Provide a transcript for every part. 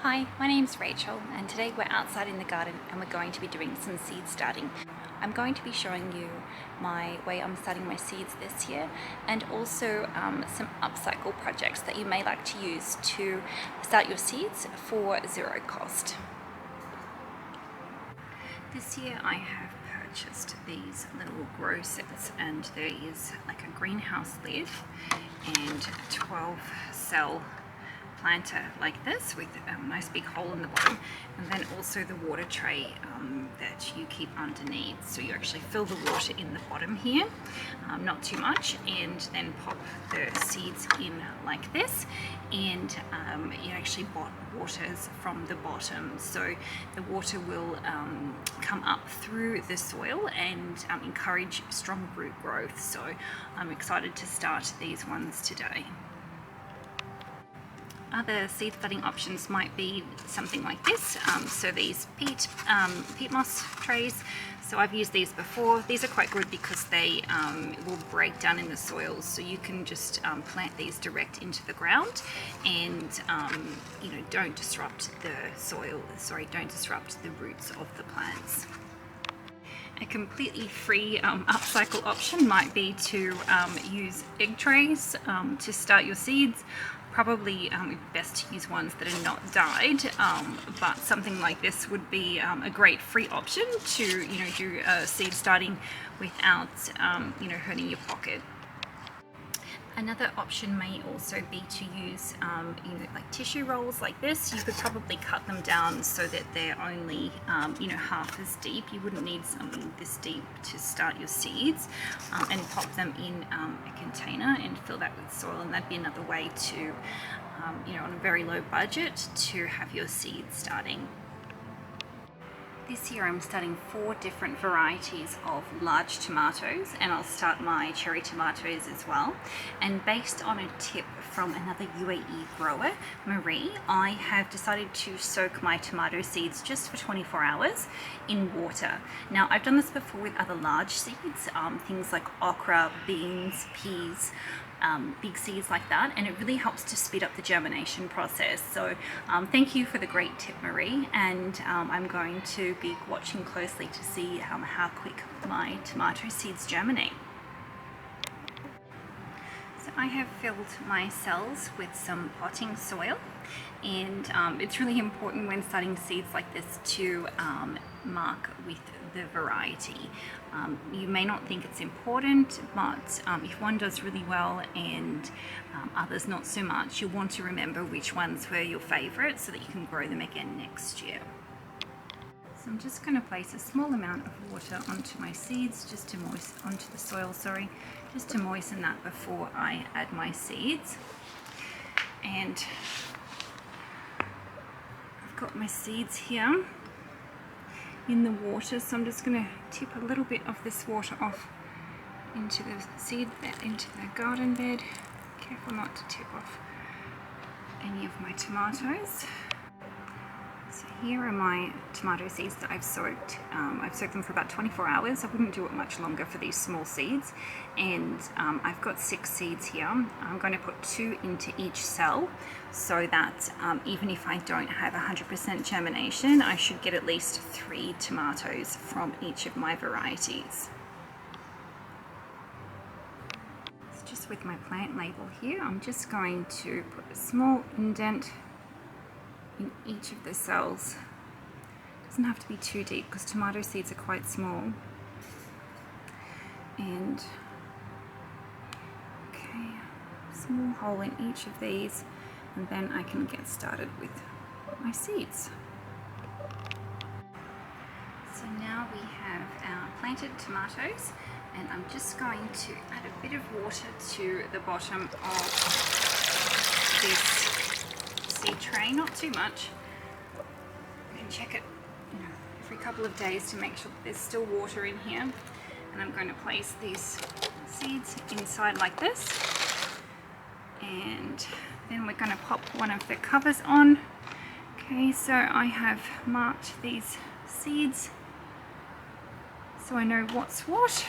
Hi, my name's Rachel and today we're outside in the garden and we're going to be doing some seed starting. I'm going to be showing you my way I'm starting my seeds this year and also some upcycle projects that you may like to use to start your seeds for zero cost. This year I have purchased these little grow sets and there is like a greenhouse lid and a 12 cell planter like this with a nice big hole in the bottom, and then also the water tray that you keep underneath, so you actually fill the water in the bottom here, not too much, and then pop the seeds in like this, and it actually waters from the bottom, so the water will come up through the soil and encourage strong root growth. So I'm excited to start these ones today. Other seed starting options might be something like this. So these peat moss trays. So I've used these before. These are quite good because they will break down in the soil. So you can just plant these direct into the ground, and don't disrupt the soil. Sorry, don't disrupt the roots of the plants. A completely free upcycle option might be to use egg trays to start your seeds. Probably best to use ones that are not dyed, but something like this would be a great free option to do seed starting without hurting your pocket. Another option may also be to use like tissue rolls like this. You could probably cut them down so that they're only half as deep. You wouldn't need something this deep to start your seeds, and pop them in a container and fill that with soil, and that'd be another way to on a very low budget to have your seeds starting. This year I'm starting 4 different varieties of large tomatoes, and I'll start my cherry tomatoes as well. And based on a tip from another UAE grower, Marie, I have decided to soak my tomato seeds just for 24 hours in water. Now I've done this before with other large seeds, things like okra, beans, peas, big seeds like that, and it really helps to speed up the germination process. So thank you for the great tip, Marie, and I'm going to be watching closely to see how quick my tomato seeds germinate. So I have filled my cells with some potting soil, and it's really important when starting seeds like this to mark with the variety. You may not think it's important, but if one does really well and others not so much, you'll want to remember which ones were your favourite so that you can grow them again next year. So I'm just going to place a small amount of water onto my seeds, just to onto the soil, sorry, just to moisten that before I add my seeds. And I've got my seeds here in the water, so I'm just going to tip a little bit of this water off into the seed bed, into the garden bed. Careful not to tip off any of my tomatoes. So here are my tomato seeds that I've soaked. I've soaked them for about 24 hours. I wouldn't do it much longer for these small seeds. And I've got 6 seeds here. I'm going to put 2 into each cell so that even if I don't have 100% germination, I should get at least 3 tomatoes from each of my varieties. So just with my plant label here, I'm just going to put a small indent in each of the cells. It doesn't have to be too deep because tomato seeds are quite small. And okay, small hole in each of these, and then I can get started with my seeds. So now we have our planted tomatoes, and I'm just going to add a bit of water to the bottom of this seed tray, not too much. You can check it every couple of days to make sure that there's still water in here. And I'm going to place these seeds inside like this, and then we're going to pop one of the covers on. Okay, so I have marked these seeds so I know what's what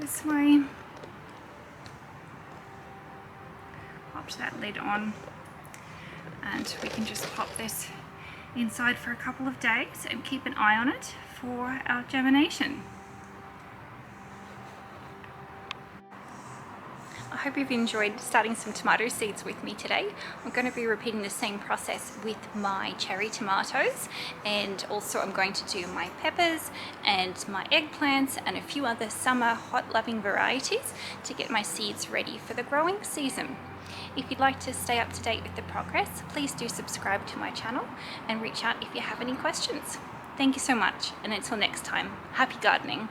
this way. Pop that lid on. and we can just pop this inside for a couple of days and keep an eye on it for our germination. I hope you've enjoyed starting some tomato seeds with me today. I'm going to be repeating the same process with my cherry tomatoes, and also I'm going to do my peppers and my eggplants and a few other summer hot loving varieties to get my seeds ready for the growing season. If you'd like to stay up to date with the progress, please do subscribe to my channel and reach out if you have any questions. Thank you so much, and until next time, happy gardening.